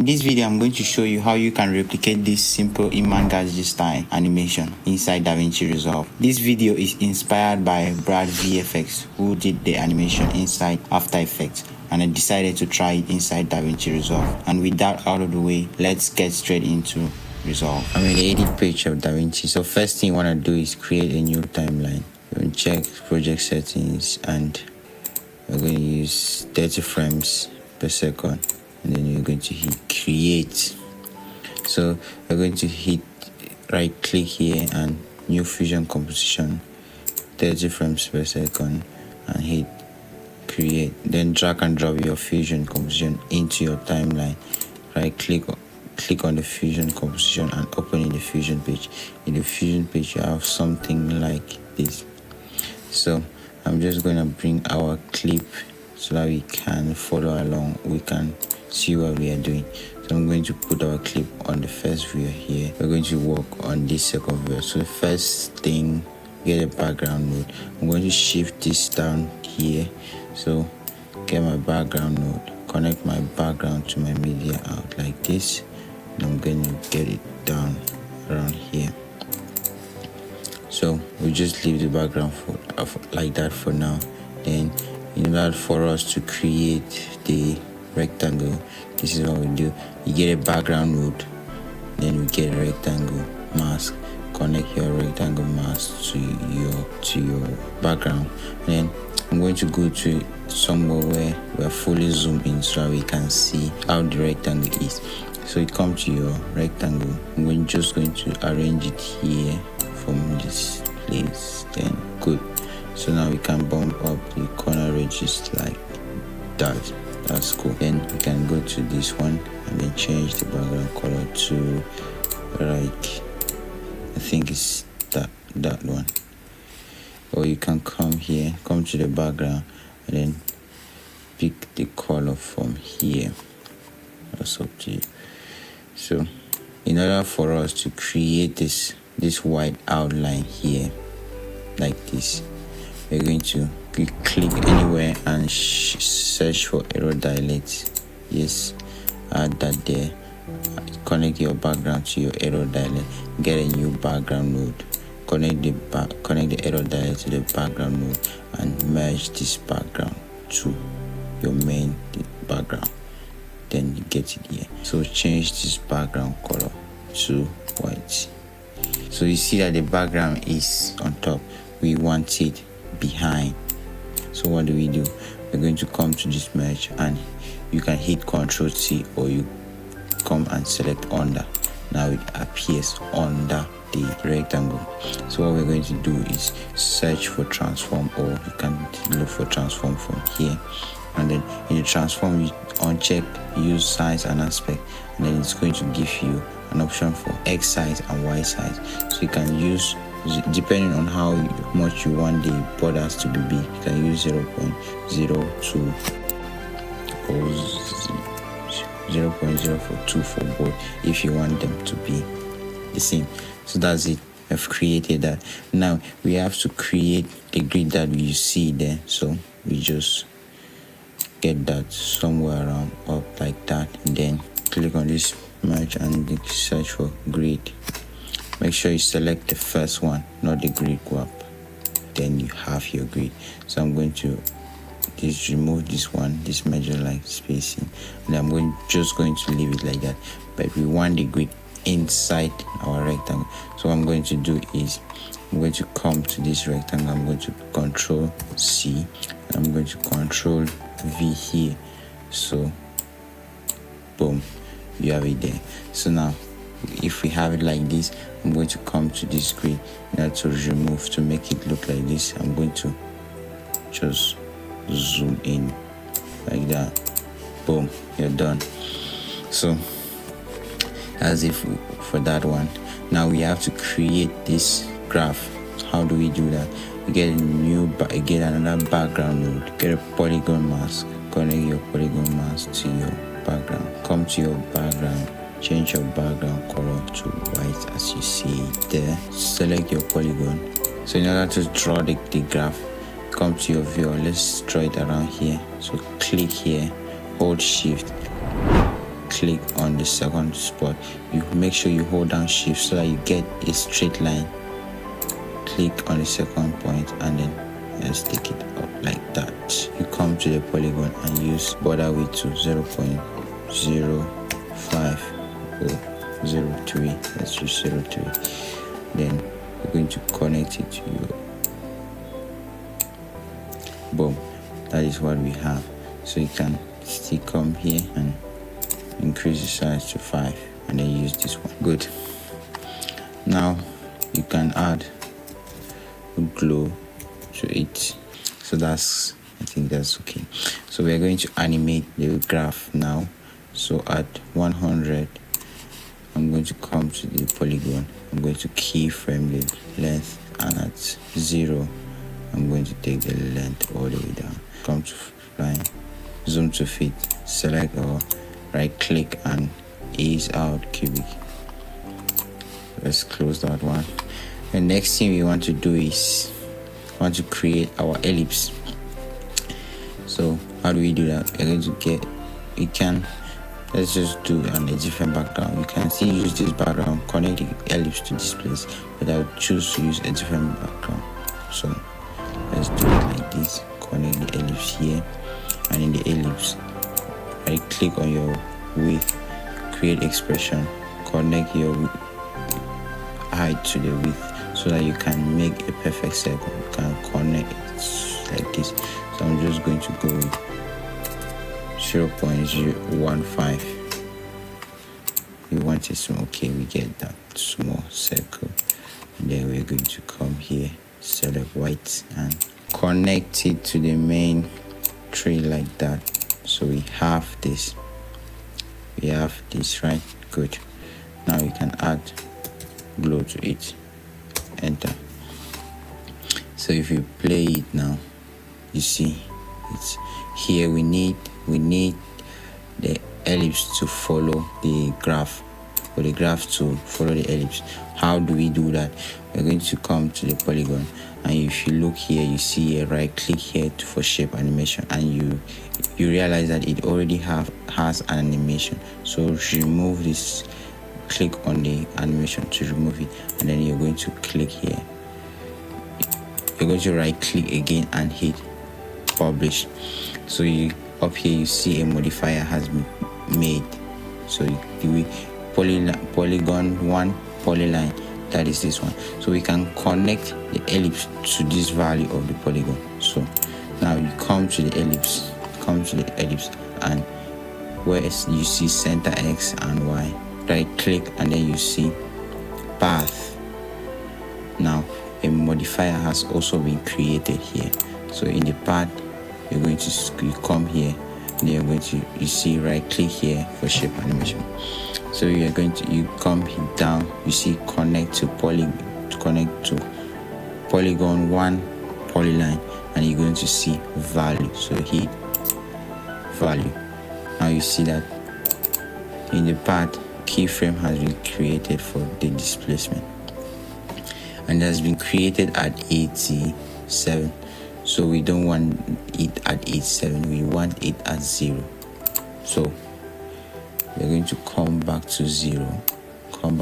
In this video, I'm going to show you how you can replicate this simple Iman style animation inside DaVinci Resolve. This video is inspired by Brad VFX, who did the animation inside After Effects, and I decided to try it inside DaVinci Resolve. And with that out of the way, let's get straight into Resolve. I'm in the edit page of DaVinci. So first thing you want to do is create a new timeline. You can check project settings, and we're going to use 30 frames per second, and then you're going to hit create. So we're going to hit right click here and new fusion composition, 30 frames per second, and hit create. Then drag and drop your fusion composition into your timeline. Right click on the fusion composition and open in the fusion page. In the fusion page you have something like this. So I'm just going to bring our clip so that we can follow along, we can see what we are doing. So I'm going to put our clip on the first view here. We're going to work on this second view. So the first thing, get a background node. I'm going to shift this down here. So get my background node, connect my background to my media out like this. And I'm going to get it down around here. So we just leave the background like that for now. Then in order for us to create the rectangle, this is what we do. You get a background node, then we get a rectangle mask. Connect your rectangle mask to your background. Then I'm going to go to somewhere where we are fully zoomed in so that we can see how the rectangle is. So you come to your rectangle. I'm just going to arrange it here from this place. Then good. So now we can bump up the corner edges like that. That's cool. Then we can go to this one and then change the background color to like, I think it's that one. Or you can come here, come to the background, and then pick the color from here. That's up to you. So in order for us to create this white outline here like this, we're going to click anywhere and search for error dilate. Yes, add that there. Connect your background to your error dilate. Get a new background node. Connect the error dilate to the background node and merge this background to your main background. Then you get it here. So change this background color to white. So you see that the background is on top. We want it behind. So what do? We're going to come to this merge, and you can hit Ctrl C, or you come and select under. Now it appears under the rectangle. So what we're going to do is search for transform, or you can look for transform from here. And then in the transform, you uncheck use size and aspect, and then it's going to give you an option for X size and Y size. So you can use, depending on how much you want the borders to be big, you can use 0.02 or 0.042 for both if you want them to be the same. So that's it. I've created that. Now we have to create a grid that you see there. So we just get that somewhere around up like that, and then click on this merge and search for grid. Make sure you select the first one, not the grid grab. Then you have your grid. So I'm going to just remove this one, this measure like spacing, and I'm just going to leave it like that. But we want the grid inside our rectangle. So what I'm going to do is I'm going to come to this rectangle. I'm going to Ctrl C, and I'm going to Ctrl V here. So boom, you have it there. So now if we have it like this, I'm going to come to this grid now to remove, to make it look like this. I'm going to just zoom in like that. Boom, you're done. So as if for that one. Now we have to create this graph. How do we do that? You get another background node, get a polygon mask, connect your polygon mask to your background, come to your background, change your background color to white as you see it there, select your polygon. So in order to draw the graph, come to your viewer. Let's draw it around here. So click here, hold shift, click on the second spot. You make sure you hold down shift so that you get a straight line. Click on the second point and then let's take it up like that. You come to the polygon and use border width to 0.05003. Let's use 03. Then you're going to connect it to your boom. That is what we have. So you can still come here and increase the size to 5 and then use this one. Good. Now you can add glow to it. So I think that's okay. So we are going to animate the graph now. So at 100, I'm going to come to the polygon. I'm going to keyframe the length, and at 0, I'm going to take the length all the way down. Come to line, zoom to fit, select or right click and ease out cubic. Let's close that one. The next thing we want to do is to create our ellipse. So how do we do that? We're going to let's just do a different background. You can still use this background, connect the ellipse to this place, but I would choose to use a different background. So let's do it like this. Connect the ellipse here, and in the ellipse, right click on your width, create expression, connect your height to the width so that you can make a perfect circle. You can connect it like this. So I'm just going to go with 0.015. We want it small. Okay, we get that small circle. And then we're going to come here, select white and connect it to the main tree like that. So we have this. Right? Good. Now we can add glow to it. Enter. So if you play it now, you see it's here. We need the ellipse to follow the graph, or the graph to follow the ellipse. How do we do that? We're going to come to the polygon, and if you look here, you see a right click here for shape animation, and you realize that it already has an animation. So remove this, click on the animation to remove it, and then you're going to click here. You're going to right click again and hit publish. So up here you see a modifier has been made. So you polygon 1 polyline, that is this one. So we can connect the ellipse to this value of the polygon. So now you come to the ellipse, and where you see center X and Y, right click and then you see path. Now a modifier has also been created here. So in the path, you're going to come here, and you're going to see right click here for shape animation. So you come down, you see connect to polygon 1 polyline, and you're going to see value. So hit value. Now you see that in the path, keyframe has been created for the displacement, and it has been created at 87. So we don't want it at 87, we want it at 0. So we're going to come back to 0, and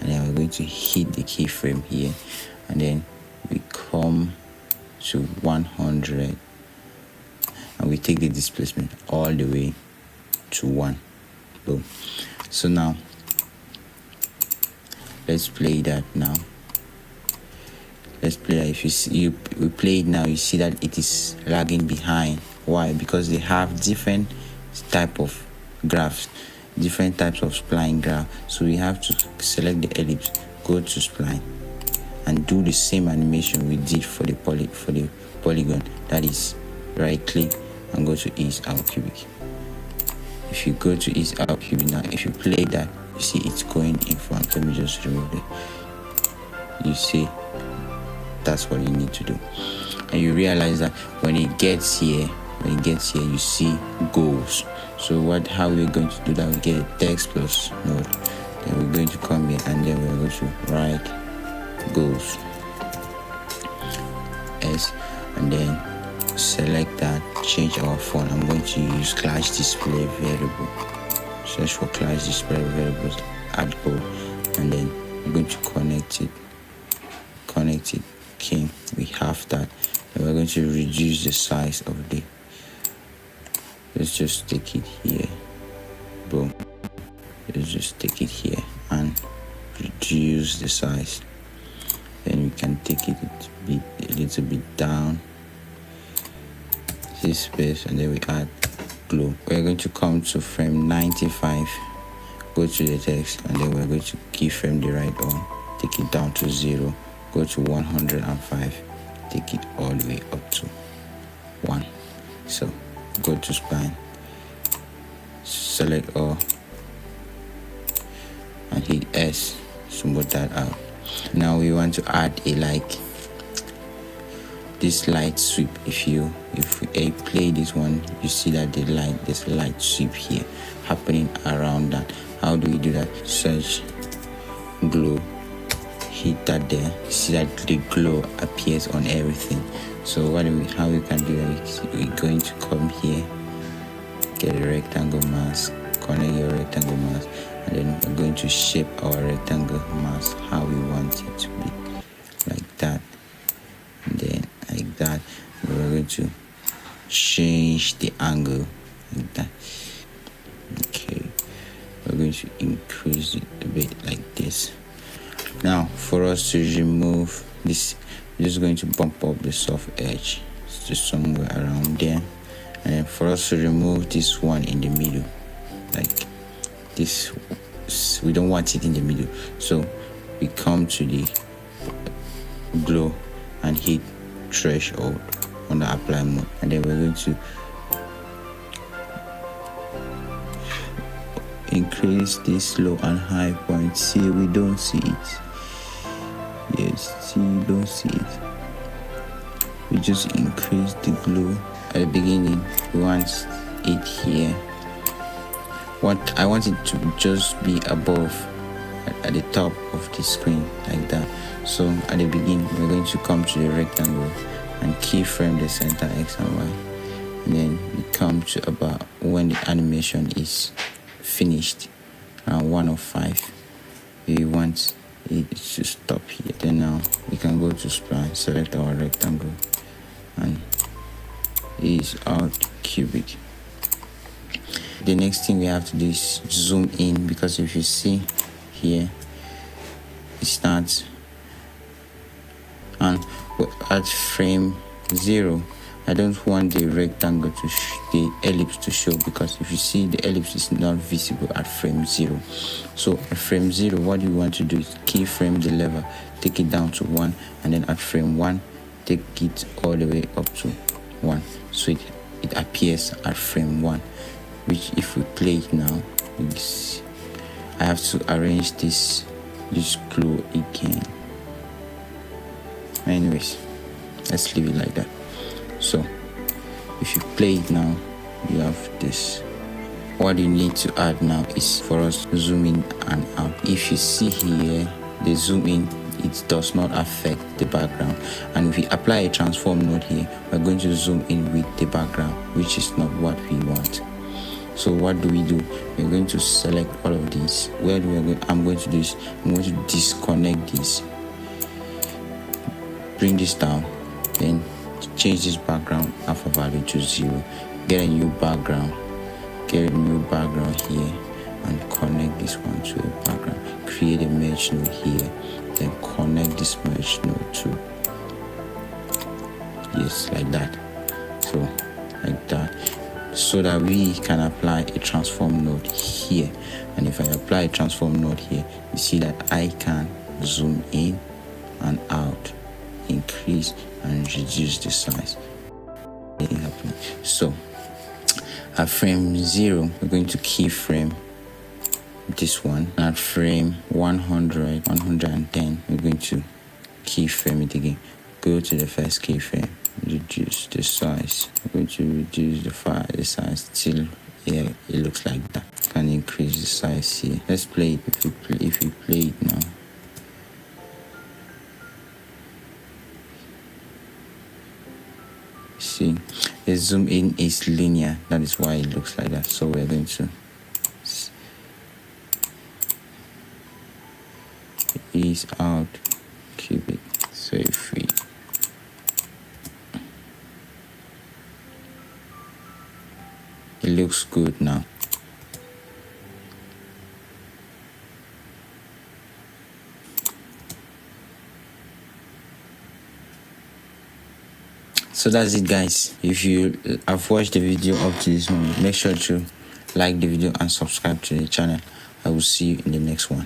then we're going to hit the keyframe here, and then we come to 100, and we take the displacement all the way to 1. Boom. So now let's play that now. Let's play. If we play it now, you see that it is lagging behind. Why? Because they have different type of graphs, different types of spline graph. So we have to select the ellipse, go to spline, and do the same animation we did for the polygon. That is right click and go to ease out cubic. If you go to ease out cubic now, if you play that, you see it's going in front. Let me just remove it. You see, that's what you need to do. And you realize that when it gets here, you see goals. So how we're going to do that? We get a text plus node. Then we're going to come here, and then we're going to write goals S, and then select that, change our font. I'm going to use class display variable. search for class display variables, add O, and then we're going to connect it. Okay, we have that, and we're going to reduce the size of the, let's just take it here, boom, let's just take it here and reduce the size. Then we can take it a little bit down this space, and then we add glow. We're going to come to frame 95, go to the text, and then we're going to keyframe the right one, take it down to 0, go to 105, take it all the way up to 1. So go to spline, select all, and hit S to smooth that out. Now we want to add this light sweep. If we play this one, you see that there's a light sweep here happening around that. How do we do that? Search glow, hit that there, see that the glow appears on everything. So how we can do that is we're going to come here, get a rectangle mask, connect your rectangle mask, and then we're going to shape our rectangle mask how we want it to be, like that, and then like that. We're going to change the angle like that. Okay, we're going to increase it a bit like this. Now for us to remove this, we're just going to bump up the soft edge just somewhere around there, and then for us to remove this one in the middle, like this, we don't want it in the middle, so we come to the glow and hit threshold on the apply mode, and then we're going to increase this low and high point. See, we don't see it. Yes, see, you don't see it. We just increase the glow at the beginning. We want it here. I want it to just be above, at the top of the screen, like that. So at the beginning, we're going to come to the rectangle and keyframe the center X and Y, and then we come to about when the animation is finished, around 105. We want it to stop here. Then now we can go to spline, select our rectangle, and it is out cubic. The next thing we have to do is zoom in, because if you see here, it starts, and at frame 0, I don't want the rectangle to the ellipse to show, because if you see, the ellipse is not visible at frame 0. So at frame 0, what you want to do is keyframe the lever, take it down to 1, and then at frame 1, take it all the way up to 1, so it appears at frame 1. Which if we play it now, I have to arrange this glow again. Anyways, let's leave it like that. So if you play it now, you have this. What you need to add now is for us to zoom in and out. If you see here, the zoom in, it does not affect the background, and if we apply a transform node here, we're going to zoom in with the background, which is not what we want. So what do? We're going to select all of these. I'm going to do is I'm going to disconnect this, bring this down, then change this background alpha value to 0, get a new background here, and connect this one to a background. Create a merge node here, then connect this merge node to, yes, like that. So like that, so that we can apply a transform node here. And if I apply a transform node here, you see that I can zoom in and out, increase and reduce the size. So at frame 0, we're going to keyframe this one. At frame 100, 110, we're going to keyframe it again. Go to the first keyframe, reduce the size. We're going to reduce the size till it looks like that. Can increase the size here. Let's play it. If we play it now, see, the zoom in is linear. That is why it looks like that. So we're going to Peace out. Keep it safe free. It looks good now. So that's it, guys. If you have watched the video up to this moment, make sure to like the video and subscribe to the channel. I will see you in the next one.